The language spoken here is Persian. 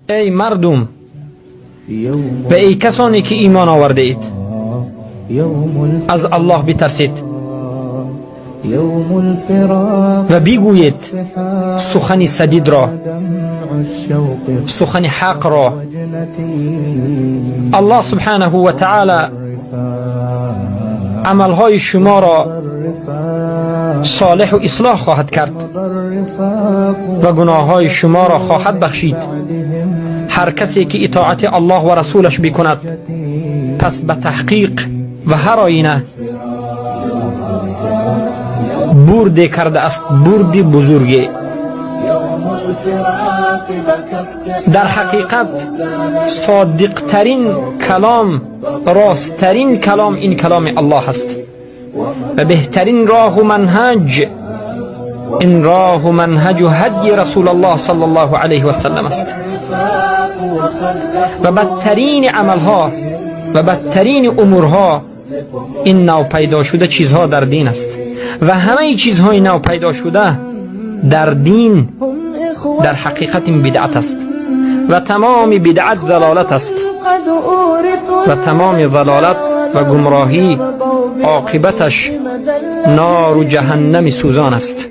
ای مردم و ای کسانی که ایمان آورده اید، از الله بترسید و بگویید سخن سدید را، سخن حق را. الله سبحانه و تعالی عملهای شما را صالح و اصلاح خواهد کرد و گناههای شما را خواهد بخشید. هر کسی که اطاعت الله و رسولش بکند، پس به تحقیق و هر آینه برد کرده است، برد بزرگی. در حقیقت صادقترین کلام، راستترین کلام این کلام الله است و بهترین راه و منهج این راه و منهج و هدی رسول الله صلی الله علیه و سلم است. و بدترین عملها و بدترین امورها این نو پیدا شده چیزها در دین است و همه چیزهای نو پیدا شده در دین در حقیقت این بدعت است و تمام بدعت ضلالت است و تمام ضلالت و گمراهی عاقبتش نار و جهنم سوزان است.